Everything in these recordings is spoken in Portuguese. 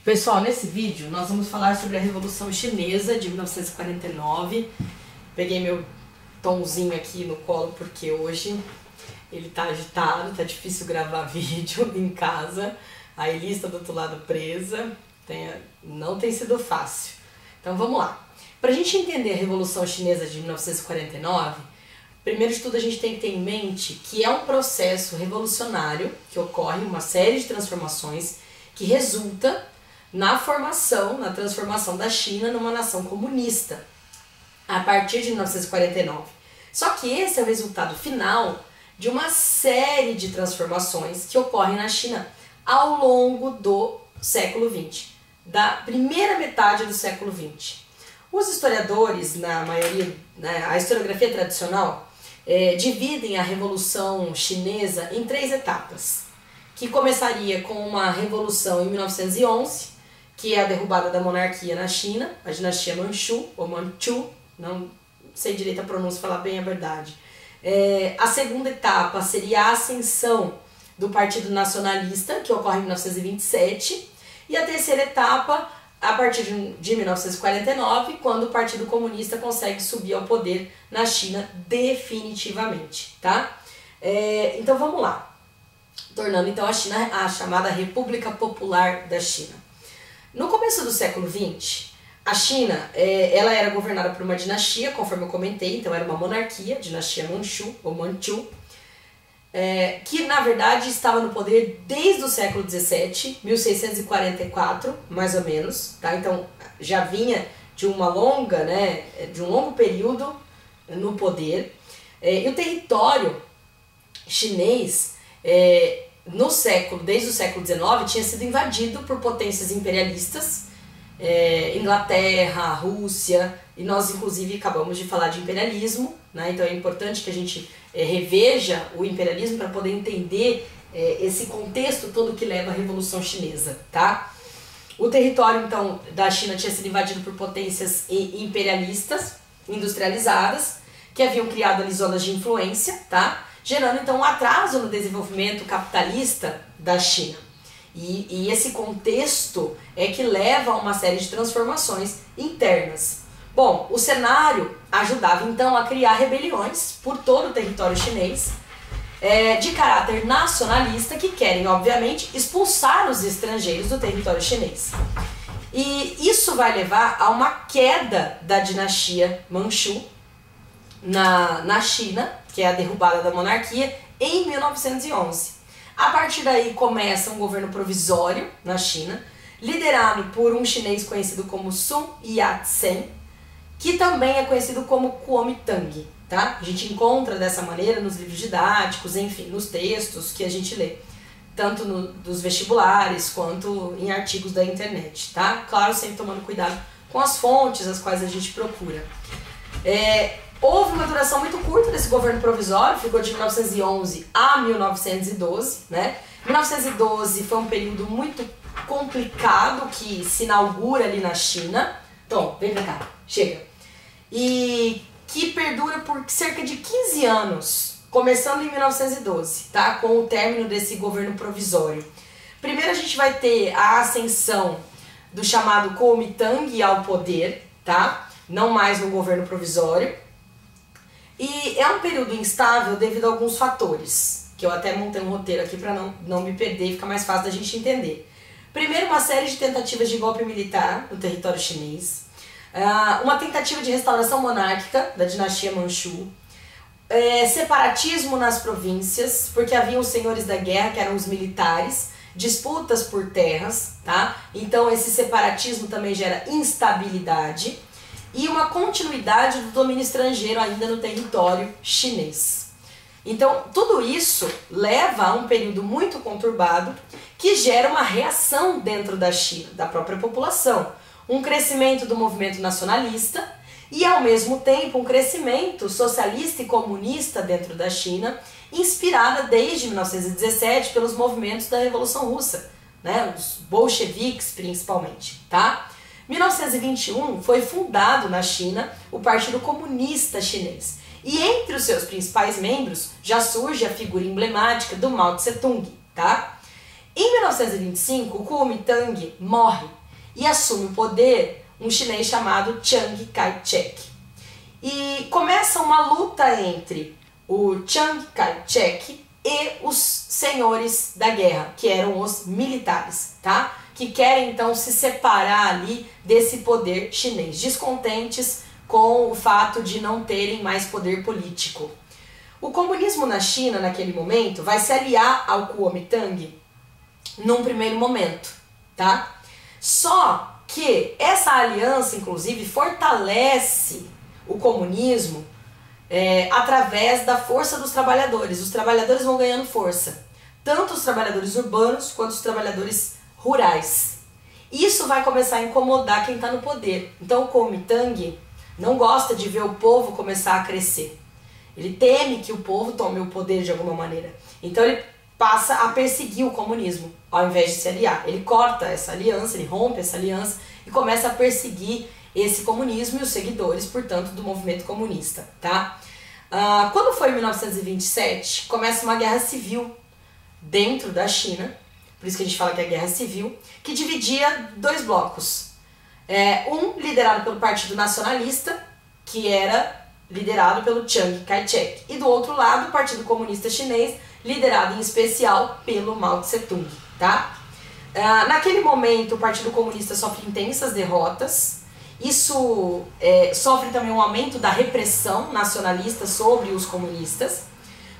Pessoal, nesse vídeo nós vamos falar sobre a Revolução Chinesa de 1949. Peguei meu tomzinho aqui no colo porque hoje ele tá agitado, tá difícil gravar vídeo em casa. A Elis está do outro lado presa, não tem sido fácil. Então vamos lá. Para a gente entender a Revolução Chinesa de 1949, primeiro de tudo a gente tem que ter em mente que é um processo revolucionário que ocorre uma série de transformações que resulta na transformação da China numa nação comunista, a partir de 1949. Só que esse é o resultado final de uma série de transformações que ocorrem na China ao longo do século XX, da primeira metade do século XX. Os historiadores, na maioria, a historiografia tradicional, dividem a Revolução Chinesa em 3 etapas, que começaria com uma revolução em 1911, que é a derrubada da monarquia na China, a dinastia Manchu, ou Manchu, não sei direito a pronúncia, falar bem a verdade. A segunda etapa seria a ascensão do Partido Nacionalista, que ocorre em 1927, e a terceira etapa, a partir de 1949, quando o Partido Comunista consegue subir ao poder na China definitivamente, tá? Então vamos lá, tornando então a China a chamada República Popular da China. No começo do século XX, a China ela era governada por uma dinastia, conforme eu comentei, então era uma monarquia, dinastia Manchu, ou Manchu, que na verdade estava no poder desde o século XVII, 1644, mais ou menos, tá? Então já vinha de um longo período no poder. E o território chinês, desde o século XIX, tinha sido invadido por potências imperialistas, Inglaterra, Rússia, e nós inclusive acabamos de falar de imperialismo, né? Então é importante que a gente reveja o imperialismo para poder entender esse contexto todo que leva à Revolução Chinesa, tá? O território então da China tinha sido invadido por potências imperialistas, industrializadas, que haviam criado ali zonas de influência, tá? Gerando então um atraso no desenvolvimento capitalista da China. E esse contexto é que leva a uma série de transformações internas. Bom, o cenário ajudava então a criar rebeliões por todo o território chinês, de caráter nacionalista, que querem obviamente expulsar os estrangeiros do território chinês. E isso vai levar a uma queda da dinastia Manchu na China, que é a derrubada da monarquia, em 1911. A partir daí começa um governo provisório na China, liderado por um chinês conhecido como Sun Yat-sen, que também é conhecido como Kuomintang, tá? A gente encontra dessa maneira nos livros didáticos, enfim, nos textos que a gente lê, tanto dos vestibulares quanto em artigos da internet, tá? Claro, sempre tomando cuidado com as fontes as quais a gente procura. Houve uma duração muito curta desse governo provisório, ficou de 1911 a 1912, né? 1912 foi um período muito complicado que se inaugura ali na China. Tom, vem pra cá, chega. E que perdura por cerca de 15 anos, começando em 1912, tá? Com o término desse governo provisório. Primeiro a gente vai ter a ascensão do chamado Kuomintang ao poder, tá? Não mais no governo provisório. E é um período instável devido a alguns fatores, que eu até montei um roteiro aqui para não me perder e ficar mais fácil da gente entender. Primeiro, uma série de tentativas de golpe militar no território chinês, uma tentativa de restauração monárquica da dinastia Manchu, separatismo nas províncias, porque havia os senhores da guerra, que eram os militares, disputas por terras, tá? Então esse separatismo também gera instabilidade, e uma continuidade do domínio estrangeiro ainda no território chinês. Então, tudo isso leva a um período muito conturbado que gera uma reação dentro da China, da própria população, um crescimento do movimento nacionalista e, ao mesmo tempo, um crescimento socialista e comunista dentro da China, inspirada desde 1917 pelos movimentos da Revolução Russa, né, os bolcheviques principalmente, tá? 1921 foi fundado na China o Partido Comunista Chinês, e entre os seus principais membros já surge a figura emblemática do Mao Tse Tung, tá? Em 1925, o Kuomintang morre e assume o poder um chinês chamado Chiang Kai-shek. E começa uma luta entre o Chiang Kai-shek e os senhores da guerra, que eram os militares, tá? Que querem então se separar ali desse poder chinês, descontentes com o fato de não terem mais poder político. O comunismo na China, naquele momento, vai se aliar ao Kuomintang num primeiro momento, tá? Só que essa aliança, inclusive, fortalece o comunismo através da força dos trabalhadores. Os trabalhadores vão ganhando força, tanto os trabalhadores urbanos quanto os trabalhadores rurais. Isso vai começar a incomodar quem está no poder. Então o Kuomintang não gosta de ver o povo começar a crescer. Ele teme que o povo tome o poder de alguma maneira. Então ele passa a perseguir o comunismo, ao invés de se aliar. Ele corta essa aliança, ele rompe essa aliança e começa a perseguir esse comunismo e os seguidores, portanto, do movimento comunista, tá? Quando foi em 1927, começa uma guerra civil dentro da China, por isso que a gente fala que é guerra civil, que dividia dois blocos. Um liderado pelo Partido Nacionalista, que era liderado pelo Chiang Kai-shek, e do outro lado o Partido Comunista Chinês, liderado em especial pelo Mao Tse-tung, tá? Naquele momento o Partido Comunista sofre intensas derrotas. Isso sofre também um aumento da repressão nacionalista sobre os comunistas,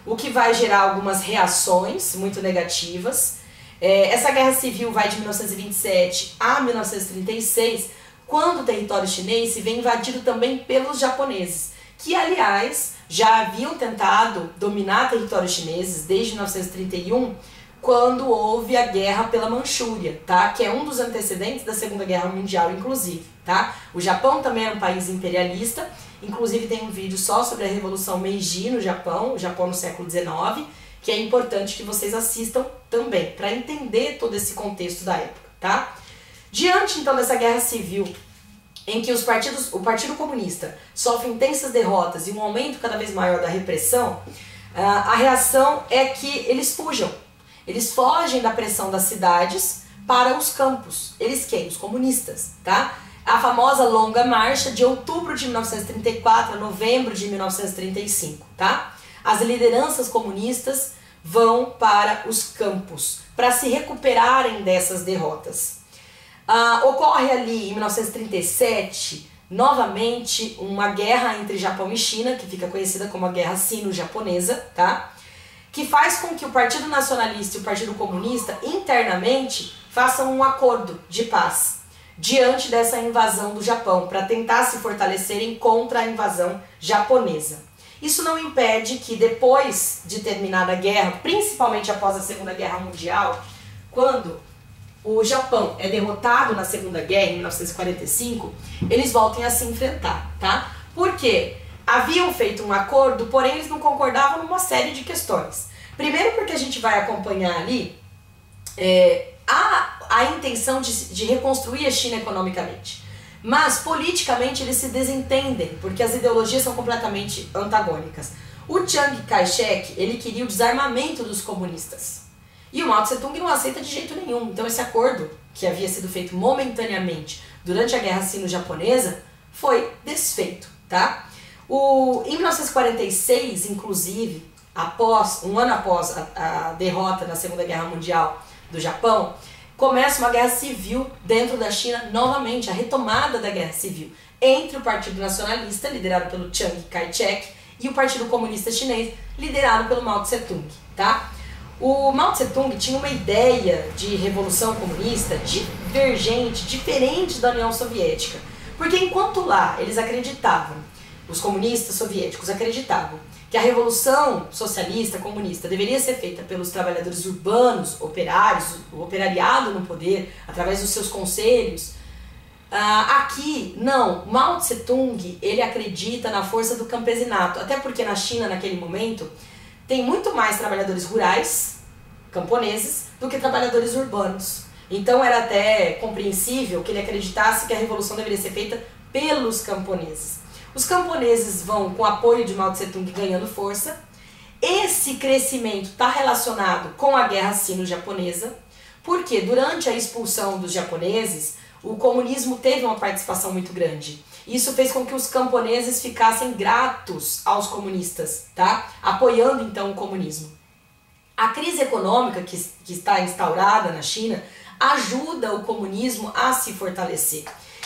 o que vai gerar algumas reações muito negativas. Essa guerra civil vai de 1927 a 1936, quando o território chinês se vê invadido também pelos japoneses, que aliás já haviam tentado dominar territórios chineses desde 1931, quando houve a guerra pela Manchúria, tá? Que é um dos antecedentes da Segunda Guerra Mundial, inclusive, tá? O Japão também era um país imperialista, inclusive tem um vídeo só sobre a Revolução Meiji no Japão, o Japão no século XIX, que é importante que vocês assistam também, para entender todo esse contexto da época, tá? Diante, então, dessa guerra civil, em que o Partido Comunista sofre intensas derrotas e um aumento cada vez maior da repressão, a reação é que eles fujam. Eles fogem da pressão das cidades para os campos. Eles quem? Os comunistas, tá? A famosa Longa Marcha de outubro de 1934 a novembro de 1935, tá? As lideranças comunistas vão para os campos para se recuperarem dessas derrotas. Ocorre ali em 1937 novamente uma guerra entre Japão e China, que fica conhecida como a Guerra Sino-Japonesa, tá? Que faz com que o Partido Nacionalista e o Partido Comunista internamente façam um acordo de paz diante dessa invasão do Japão, para tentar se fortalecerem contra a invasão japonesa. Isso não impede que depois de terminada a guerra, principalmente após a Segunda Guerra Mundial, quando o Japão é derrotado na Segunda Guerra, em 1945, eles voltem a se enfrentar, tá? Por quê? Haviam feito um acordo, porém eles não concordavam numa série de questões. Primeiro porque a gente vai acompanhar ali a intenção de reconstruir a China economicamente. Mas politicamente eles se desentendem, porque as ideologias são completamente antagônicas. O Chiang Kai-shek, ele queria o desarmamento dos comunistas. E o Mao Tse-tung não aceita de jeito nenhum. Então esse acordo, que havia sido feito momentaneamente durante a Guerra Sino-Japonesa, foi desfeito, tá? Em 1946, inclusive, um ano após a derrota na Segunda Guerra Mundial do Japão, começa uma guerra civil dentro da China novamente, a retomada da guerra civil entre o Partido Nacionalista, liderado pelo Chiang Kai-shek, e o Partido Comunista Chinês, liderado pelo Mao Tse-tung, tá? O Mao Tse-tung tinha uma ideia de revolução comunista divergente, diferente da União Soviética, porque enquanto lá eles acreditavam, os comunistas soviéticos acreditavam que a revolução socialista, comunista, deveria ser feita pelos trabalhadores urbanos, operários, o operariado no poder, através dos seus conselhos. Aqui, não, Mao Tse-tung, ele acredita na força do campesinato, até porque na China, naquele momento, tem muito mais trabalhadores rurais, camponeses, do que trabalhadores urbanos. Então era até compreensível que ele acreditasse que a revolução deveria ser feita pelos camponeses. Os camponeses vão, com o apoio de Mao Tse-tung, ganhando força. Esse crescimento está relacionado com a Guerra Sino-Japonesa, Porque durante a expulsão dos japoneses, o comunismo teve uma participação muito grande. Isso fez com que os camponeses ficassem gratos aos comunistas, tá? Apoiando então o comunismo. A crise econômica que está instaurada na China ajuda o comunismo a se fortalecer.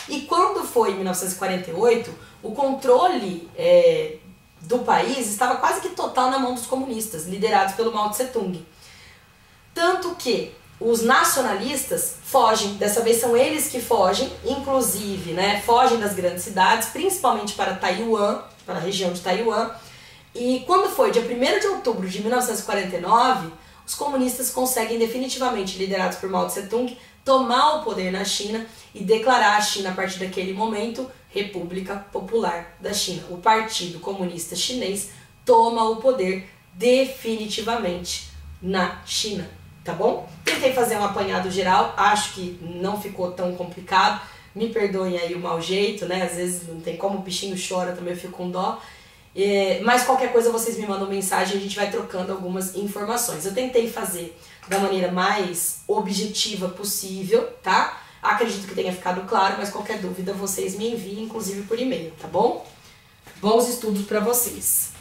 E quando foi em 1948, o controle do país estava quase que total na mão dos comunistas, liderados pelo Mao Tse-tung. Tanto que os nacionalistas fogem, dessa vez são eles que fogem, inclusive, né, fogem das grandes cidades, principalmente para Taiwan, para a região de Taiwan. E quando foi dia 1º de outubro de 1949, os comunistas conseguem definitivamente, liderados por Mao Tse-tung, tomar o poder na China e declarar a China, a partir daquele momento, República Popular da China. O Partido Comunista Chinês toma o poder definitivamente na China, tá bom? Tentei fazer um apanhado geral, acho que não ficou tão complicado, me perdoem aí o mau jeito, né? Às vezes não tem como, o bichinho chora, também eu fico com dó. Mas qualquer coisa vocês me mandam mensagem e a gente vai trocando algumas informações. Eu tentei fazer da maneira mais objetiva possível, tá? Acredito que tenha ficado claro, mas qualquer dúvida vocês me enviem, inclusive por e-mail, tá bom? Bons estudos para vocês!